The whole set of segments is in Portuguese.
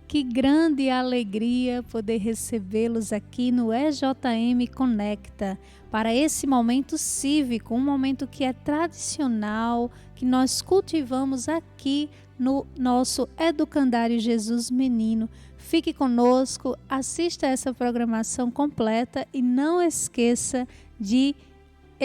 Que grande alegria poder recebê-los aqui no EJM Conecta, para esse momento cívico, um momento que é tradicional, que nós cultivamos aqui no nosso Educandário Jesus Menino. Fique conosco, assista essa programação completa e não esqueça de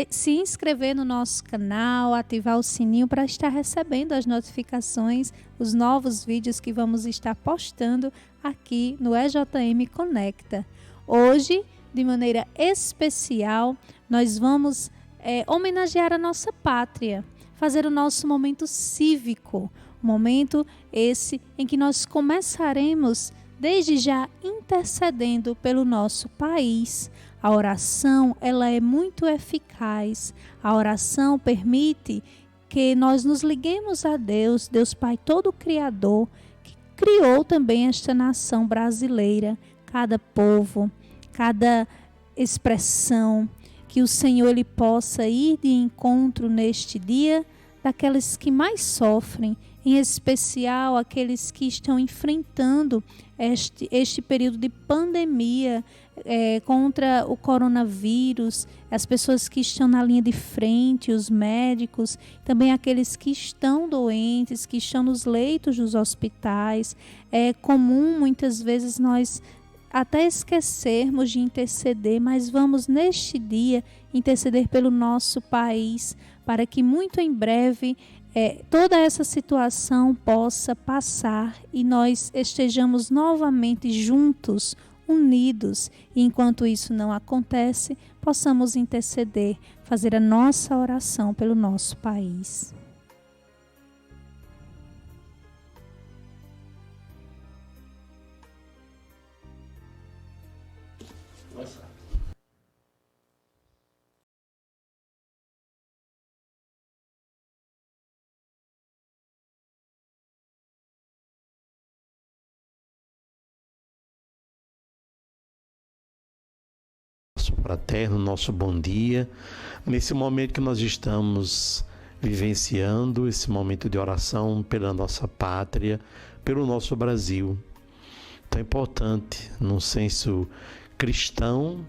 se inscrever no nosso canal, ativar o sininho para estar recebendo as notificações, os novos vídeos que vamos estar postando aqui no EJM Conecta. Hoje, de maneira especial, nós vamos homenagear a nossa pátria, fazer o nosso momento cívico, momento esse em que nós começaremos desde já intercedendo pelo nosso país. A oração, ela é muito eficaz. A oração permite que nós nos liguemos a Deus, Deus Pai todo Criador, que criou também esta nação brasileira, cada povo, cada expressão, que o Senhor ele possa ir de encontro neste dia daqueles que mais sofrem, em especial aqueles que estão enfrentando este período de pandemia contra o coronavírus, as pessoas que estão na linha de frente, os médicos, também aqueles que estão doentes, que estão nos leitos dos hospitais. É comum muitas vezes nós até esquecermos de interceder, mas vamos neste dia interceder pelo nosso país, para que muito em breve toda essa situação possa passar e nós estejamos novamente juntos, unidos, e enquanto isso não acontece, possamos interceder, fazer a nossa oração pelo nosso país. Fraterno, nosso bom dia, nesse momento que nós estamos vivenciando, esse momento de oração pela nossa pátria, pelo nosso Brasil, tão importante, num senso cristão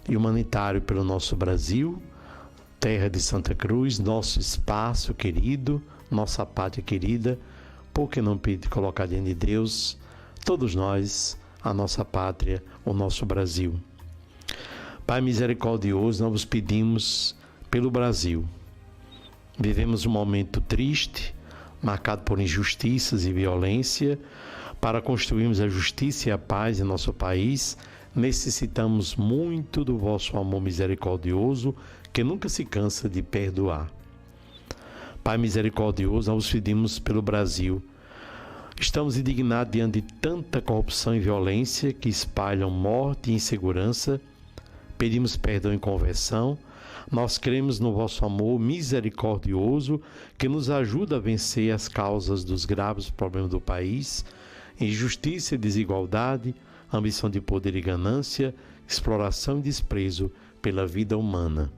e humanitário pelo nosso Brasil, terra de Santa Cruz, nosso espaço querido, nossa pátria querida, por que não pedir colocar diante de Deus, todos nós, a nossa pátria, o nosso Brasil. Pai misericordioso, nós vos pedimos pelo Brasil. Vivemos um momento triste, marcado por injustiças e violência. Para construirmos a justiça e a paz em nosso país, necessitamos muito do vosso amor misericordioso, que nunca se cansa de perdoar. Pai misericordioso, nós vos pedimos pelo Brasil. Estamos indignados diante de tanta corrupção e violência que espalham morte e insegurança. Pedimos perdão e conversão. Nós cremos no vosso amor misericordioso que nos ajuda a vencer as causas dos graves problemas do país, injustiça e desigualdade, ambição de poder e ganância, exploração e desprezo pela vida humana.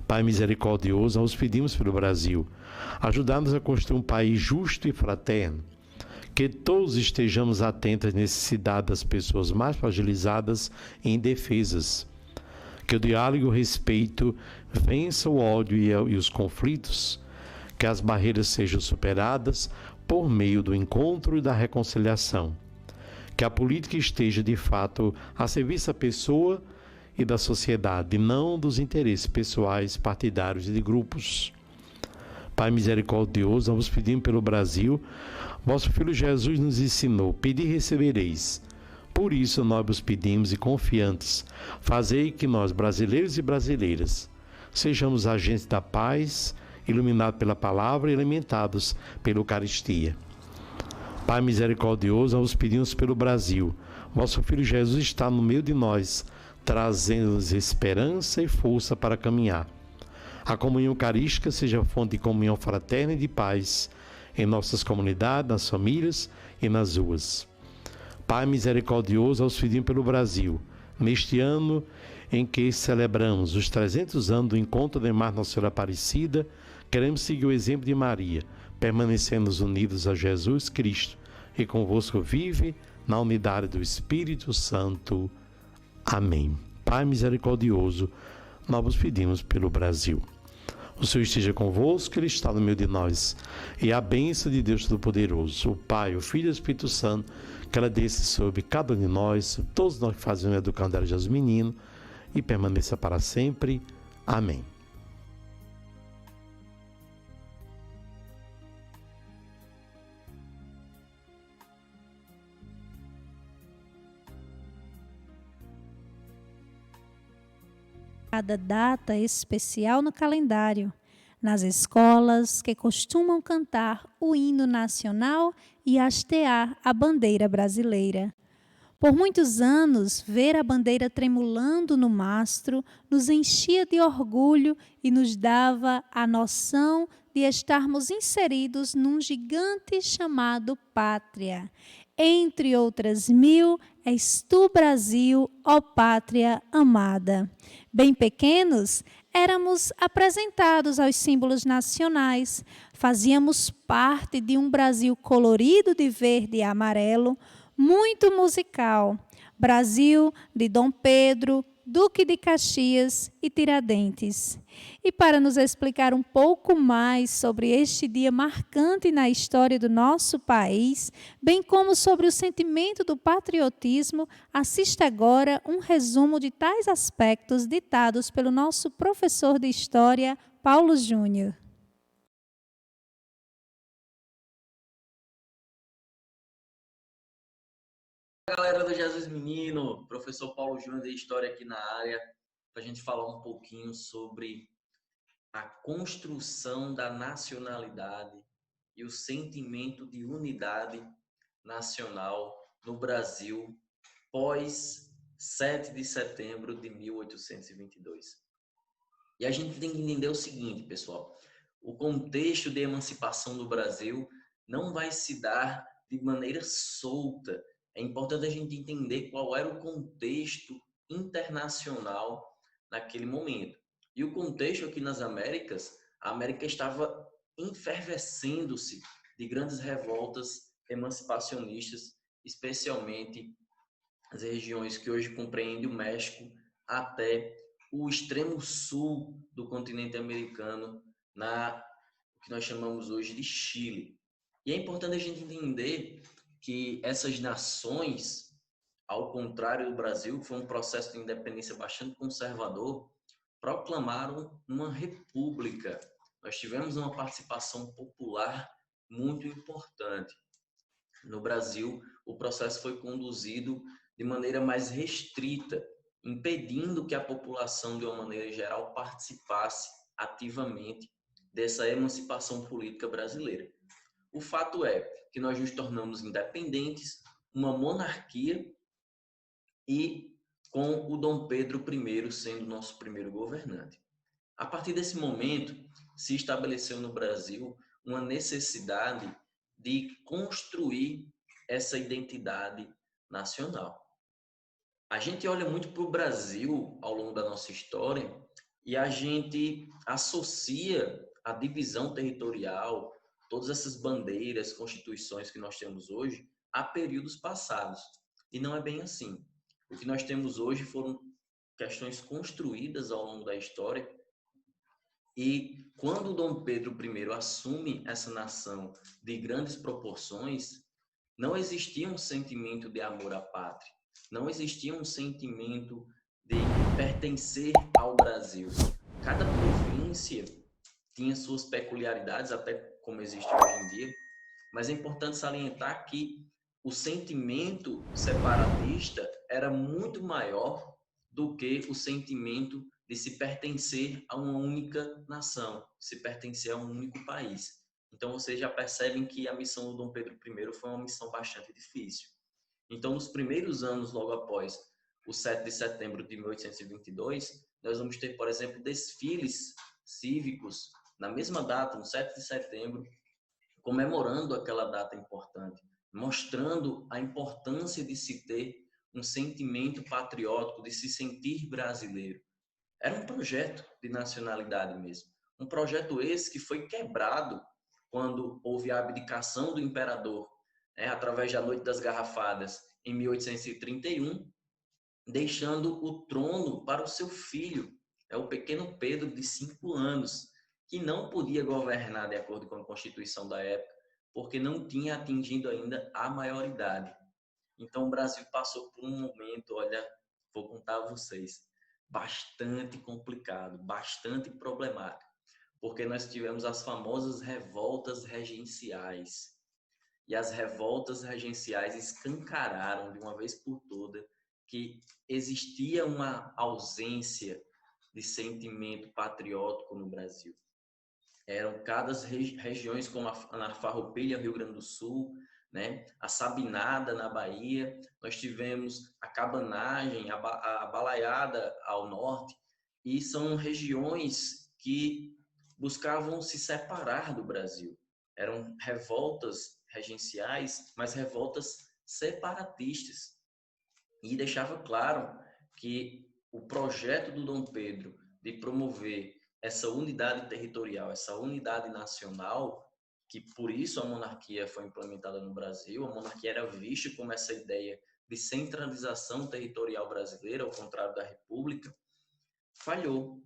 Pai misericordioso, nós pedimos pelo Brasil, ajudar-nos a construir um país justo e fraterno, que todos estejamos atentos às necessidades das pessoas mais fragilizadas e indefesas, que o diálogo e o respeito vença o ódio e os conflitos, que as barreiras sejam superadas por meio do encontro e da reconciliação, que a política esteja de fato a serviço da pessoa e da sociedade, e não dos interesses pessoais, partidários e de grupos. Pai misericordioso, nós vos pedimos pelo Brasil, vosso Filho Jesus nos ensinou, pedi e recebereis. Por isso nós vos pedimos e confiantes, fazei que nós, brasileiros e brasileiras, sejamos agentes da paz, iluminados pela palavra e alimentados pela Eucaristia. Pai misericordioso, nós vos pedimos pelo Brasil. Vosso Filho Jesus está no meio de nós, trazendo-nos esperança e força para caminhar. A comunhão eucarística seja fonte de comunhão fraterna e de paz em nossas comunidades, nas famílias e nas ruas. Pai misericordioso, aos pedimos pelo Brasil, neste ano em que celebramos os 300 anos do encontro de Nossa Senhora Aparecida, queremos seguir o exemplo de Maria, permanecendo unidos a Jesus Cristo, e convosco vive, na unidade do Espírito Santo. Amém. Pai misericordioso, nós vos pedimos pelo Brasil. O Senhor esteja convosco, Ele está no meio de nós. E a bênção de Deus Todo-Poderoso, o Pai, o Filho e o Espírito Santo, que ela desça sobre cada um de nós, todos nós que fazemos educando a Jesus Menino, e permaneça para sempre. Amém. Cada data especial no calendário, nas escolas que costumam cantar o hino nacional e hastear a bandeira brasileira. Por muitos anos, ver a bandeira tremulando no mastro nos enchia de orgulho e nos dava a noção de estarmos inseridos num gigante chamado pátria. Entre outras mil, és tu, Brasil, ó pátria amada. Bem pequenos, éramos apresentados aos símbolos nacionais, fazíamos parte de um Brasil colorido de verde e amarelo, muito musical. Brasil de Dom Pedro, Duque de Caxias e Tiradentes. E para nos explicar um pouco mais sobre este dia marcante na história do nosso país, bem como sobre o sentimento do patriotismo, assista agora um resumo de tais aspectos ditados pelo nosso professor de História, Paulo Júnior. Galera do Jesus Menino, professor Paulo Júnior de História aqui na área, para a gente falar um pouquinho sobre a construção da nacionalidade e o sentimento de unidade nacional no Brasil pós 7 de setembro de 1822. E a gente tem que entender o seguinte, pessoal, o contexto de emancipação do Brasil não vai se dar de maneira solta. É importante a gente entender qual era o contexto internacional naquele momento. E o contexto aqui nas Américas, a América estava enfervescendo-se de grandes revoltas emancipacionistas, especialmente as regiões que hoje compreendem o México até o extremo sul do continente americano, o que nós chamamos hoje de Chile. E é importante a gente entender que essas nações, ao contrário do Brasil, que foi um processo de independência bastante conservador, proclamaram uma república. Nós tivemos uma participação popular muito importante. No Brasil, o processo foi conduzido de maneira mais restrita, impedindo que a população, de uma maneira geral, participasse ativamente dessa emancipação política brasileira. O fato é que nós nos tornamos independentes, uma monarquia, e com o Dom Pedro I sendo nosso primeiro governante. A partir desse momento, se estabeleceu no Brasil uma necessidade de construir essa identidade nacional. A gente olha muito para o Brasil ao longo da nossa história e a gente associa a divisão territorial, todas essas bandeiras, constituições que nós temos hoje, a períodos passados. E não é bem assim. O que nós temos hoje foram questões construídas ao longo da história. E quando Dom Pedro I assume essa nação de grandes proporções, não existia um sentimento de amor à pátria, não existia um sentimento de pertencer ao Brasil. Cada província tinha suas peculiaridades, até como existe hoje em dia, mas é importante salientar que o sentimento separatista era muito maior do que o sentimento de se pertencer a uma única nação, se pertencer a um único país. Então, vocês já percebem que a missão do Dom Pedro I foi uma missão bastante difícil. Então, nos primeiros anos, logo após o 7 de setembro de 1822, nós vamos ter, por exemplo, desfiles cívicos na mesma data, no 7 de setembro, comemorando aquela data importante, mostrando a importância de se ter um sentimento patriótico, de se sentir brasileiro. Era um projeto de nacionalidade mesmo. Um projeto esse que foi quebrado quando houve a abdicação do imperador através da Noite das Garrafadas, em 1831, deixando o trono para o seu filho, o pequeno Pedro, de 5 anos, que não podia governar de acordo com a Constituição da época, porque não tinha atingido ainda a maioridade. Então, o Brasil passou por um momento, olha, vou contar a vocês, bastante complicado, bastante problemático, porque nós tivemos as famosas revoltas regenciais. E as revoltas regenciais escancararam de uma vez por toda que existia uma ausência de sentimento patriótico no Brasil. Eram cada regiões como a Farroupilha, Rio Grande do Sul, né? A Sabinada, na Bahia. Nós tivemos a Cabanagem, a Balaiada ao norte. E são regiões que buscavam se separar do Brasil. Eram revoltas regenciais, mas revoltas separatistas. E deixava claro que o projeto do Dom Pedro de promover essa unidade territorial, essa unidade nacional, que por isso a monarquia foi implementada no Brasil, a monarquia era vista como essa ideia de centralização territorial brasileira, ao contrário da República, falhou,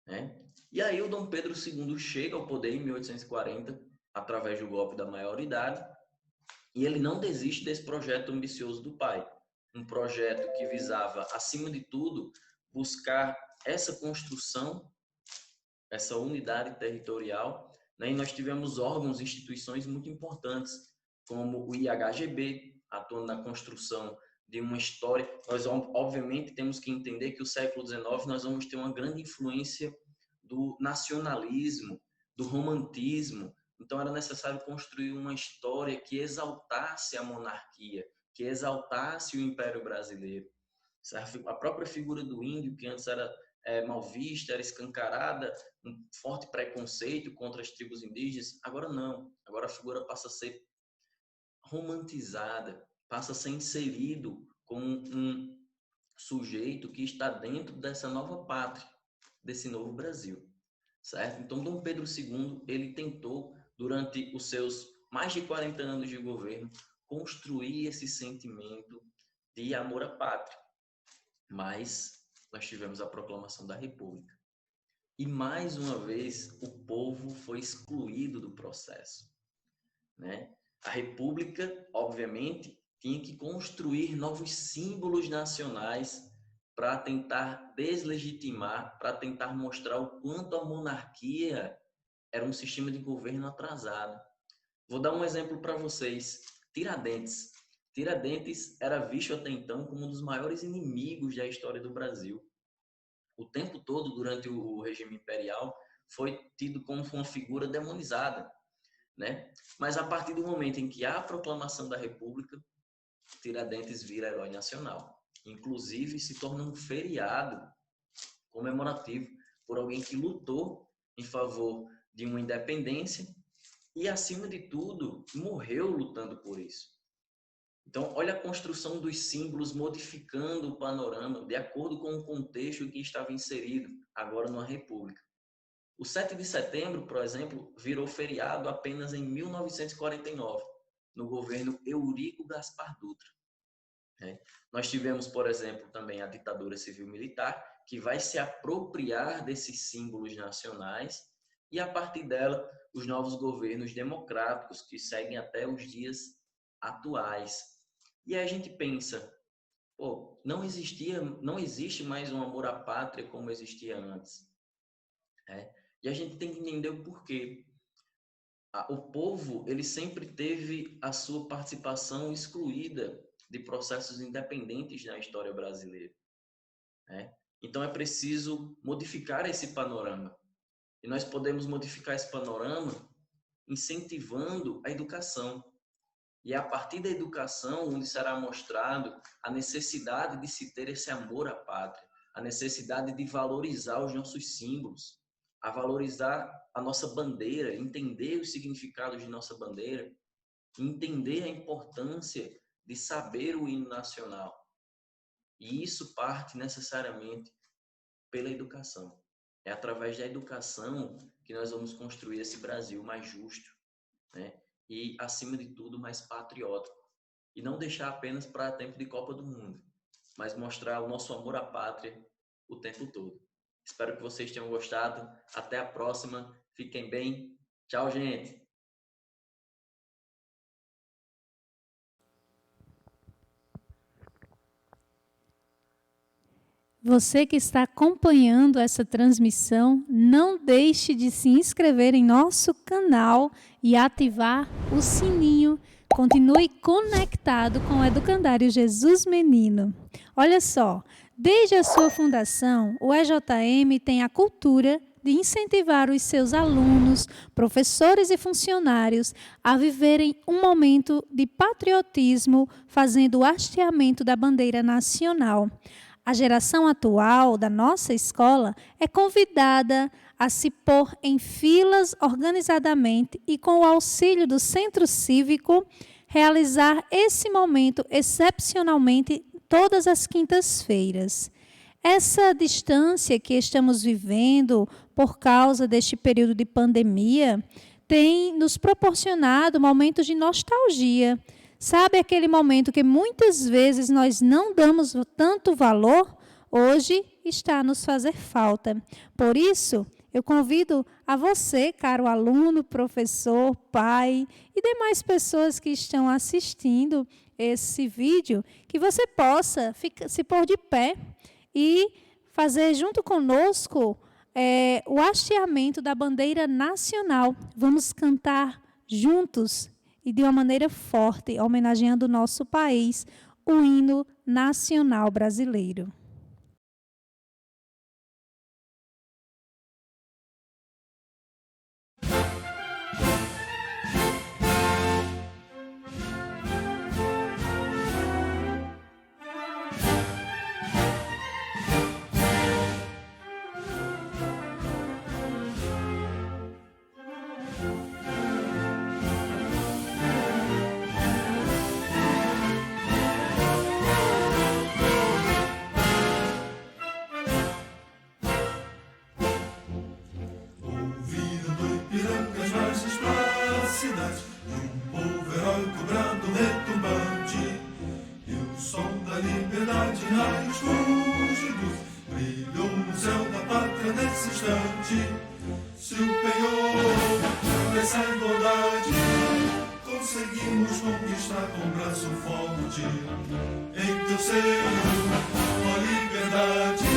né? E aí o Dom Pedro II chega ao poder em 1840, através do golpe da maioridade, e ele não desiste desse projeto ambicioso do pai, um projeto que visava, acima de tudo, buscar essa construção, essa unidade territorial, né? E nós tivemos órgãos e instituições muito importantes, como o IHGB, atuando na construção de uma história. Nós, obviamente, temos que entender que o século XIX nós vamos ter uma grande influência do nacionalismo, do romantismo. Então, era necessário construir uma história que exaltasse a monarquia, que exaltasse o Império Brasileiro. A própria figura do índio, que antes era mal vista, era escancarada, um forte preconceito contra as tribos indígenas, agora não. Agora a figura passa a ser romantizada, passa a ser inserido como um sujeito que está dentro dessa nova pátria, desse novo Brasil, certo? Então, Dom Pedro II, ele tentou, durante os seus mais de 40 anos de governo, construir esse sentimento de amor à pátria. Mas nós tivemos a proclamação da República. E, mais uma vez, o povo foi excluído do processo, né? A República, obviamente, tinha que construir novos símbolos nacionais para tentar deslegitimar, para tentar mostrar o quanto a monarquia era um sistema de governo atrasado. Vou dar um exemplo para vocês. Tiradentes. Tiradentes era visto até então como um dos maiores inimigos da história do Brasil. O tempo todo, durante o regime imperial, foi tido como uma figura demonizada, né? Mas a partir do momento em que há a proclamação da República, Tiradentes vira herói nacional. Inclusive, se torna um feriado comemorativo por alguém que lutou em favor de uma independência e, acima de tudo, morreu lutando por isso. Então, olha a construção dos símbolos modificando o panorama de acordo com o contexto que estava inserido, agora numa república. O 7 de setembro, por exemplo, virou feriado apenas em 1949, no governo Eurico Gaspar Dutra. Nós tivemos, por exemplo, também a ditadura civil-militar, que vai se apropriar desses símbolos nacionais, e a partir dela, os novos governos democráticos, que seguem até os dias atuais. E aí a gente pensa, pô, não existe mais um amor à pátria como existia antes. E a gente tem que entender o porquê. O povo, ele sempre teve a sua participação excluída de processos independentes na história brasileira. Então é preciso modificar esse panorama. E nós podemos modificar esse panorama incentivando a educação. E é a partir da educação onde será mostrado a necessidade de se ter esse amor à pátria, a necessidade de valorizar os nossos símbolos, a valorizar a nossa bandeira, entender os significados de nossa bandeira, entender a importância de saber o hino nacional. E isso parte necessariamente pela educação. É através da educação que nós vamos construir esse Brasil mais justo, né? e, acima de tudo, mais patriótico. E não deixar apenas para tempo de Copa do Mundo, mas mostrar o nosso amor à pátria o tempo todo. Espero que vocês tenham gostado. Até a próxima. Fiquem bem. Tchau, gente. Você que está acompanhando essa transmissão, não deixe de se inscrever em nosso canal e ativar o sininho. Continue conectado com o Educandário Jesus Menino. Olha só, desde a sua fundação, o EJM tem a cultura de incentivar os seus alunos, professores e funcionários a viverem um momento de patriotismo, fazendo o hasteamento da bandeira nacional. A geração atual da nossa escola é convidada a se pôr em filas organizadamente e, com o auxílio do Centro Cívico, realizar esse momento excepcionalmente todas as quintas-feiras. Essa distância que estamos vivendo por causa deste período de pandemia tem nos proporcionado momentos de nostalgia. Sabe aquele momento que muitas vezes nós não damos tanto valor? Hoje está a nos fazer falta. Por isso, eu convido a você, caro aluno, professor, pai e demais pessoas que estão assistindo esse vídeo, que você possa se pôr de pé e fazer junto conosco o hasteamento da bandeira nacional. Vamos cantar juntos e de uma maneira forte, homenageando o nosso país, o hino nacional brasileiro. Se o penhor dessa igualdade conseguimos conquistar com braço forte, em teu seio, ó liberdade,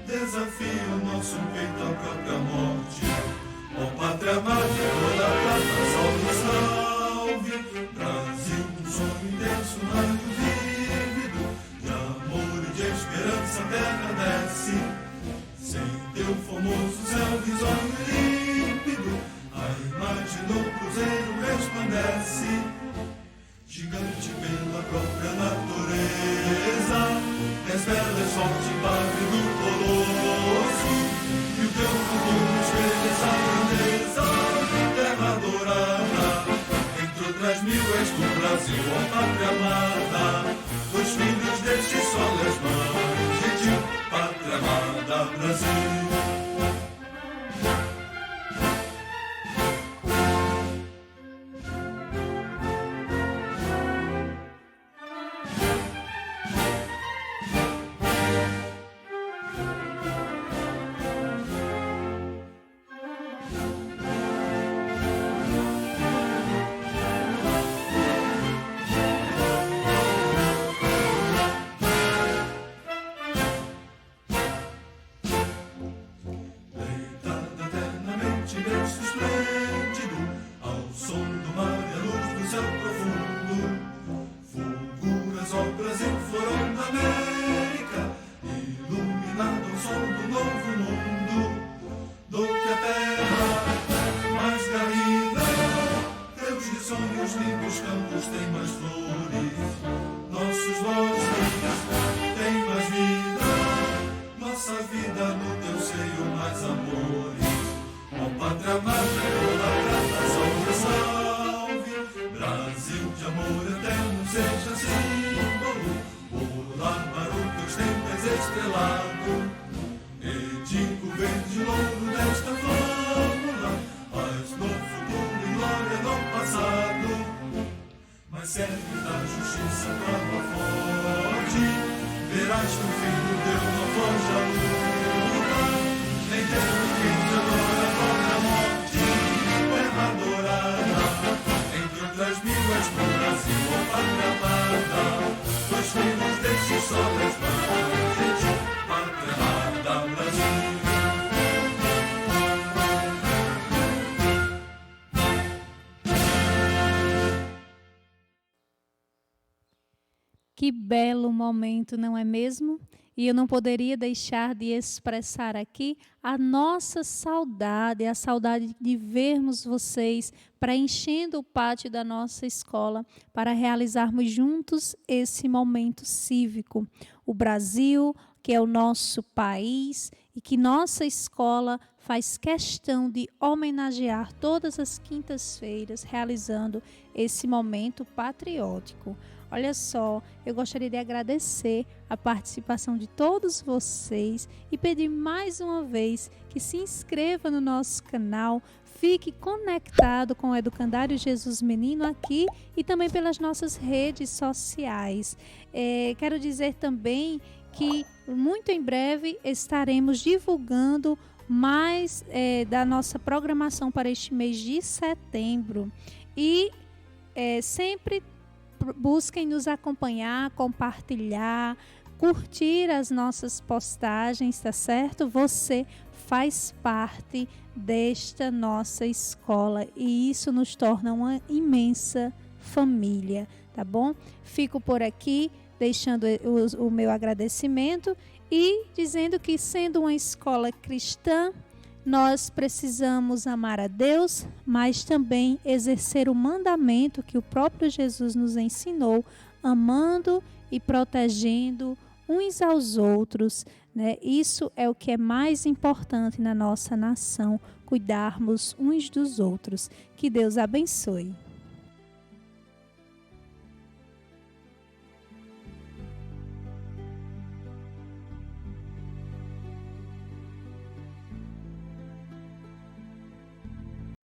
desafia o nosso peito à própria morte. Ó pátria amada, toda a prata, salve, salve, Brasil, um sonho intenso, raio vívido, de amor e de esperança a terra desce. Sem teu formoso céu risonho límpido, a imagem do cruzeiro resplandece. Gigante pela própria natureza, és bela e forte padre do colosso, e o teu futuro espelha essa grandeza. Terra adorada, entre outras mil és tu Brasil, ó pátria amada, dos filhos deste sol és mãe, gentil, pátria amada Brasil. Verde louro desta fórmula, mas no futuro e glória no passado. serve da justiça pra tua forte. Verás que o filho teu não foge à luta, nem tendo quem te adora a própria morte. Terra adorada, entre outras mil és pro Brasil, ó pátria amada. Dois filhos destes solas vantes, pátria amada, Brasil. Que belo momento, não é mesmo? E eu não poderia deixar de expressar aqui a nossa saudade, a saudade de vermos vocês preenchendo o pátio da nossa escola para realizarmos juntos esse momento cívico. O Brasil, que é o nosso país e que nossa escola faz questão de homenagear todas as quintas-feiras, realizando esse momento patriótico. Olha só, eu gostaria de agradecer a participação de todos vocês e pedir mais uma vez que se inscreva no nosso canal, fique conectado com o Educandário Jesus Menino aqui e também pelas nossas redes sociais. Quero dizer também que muito em breve estaremos divulgando mais da nossa programação para este mês de setembro e sempre busquem nos acompanhar, compartilhar, curtir as nossas postagens, tá certo? Você faz parte desta nossa escola e isso nos torna uma imensa família, tá bom? Fico por aqui, deixando o meu agradecimento e dizendo que, sendo uma escola cristã, nós precisamos amar a Deus, mas também exercer o mandamento que o próprio Jesus nos ensinou, amando e protegendo uns aos outros, né? Isso é o que é mais importante na nossa nação, cuidarmos uns dos outros. Que Deus abençoe.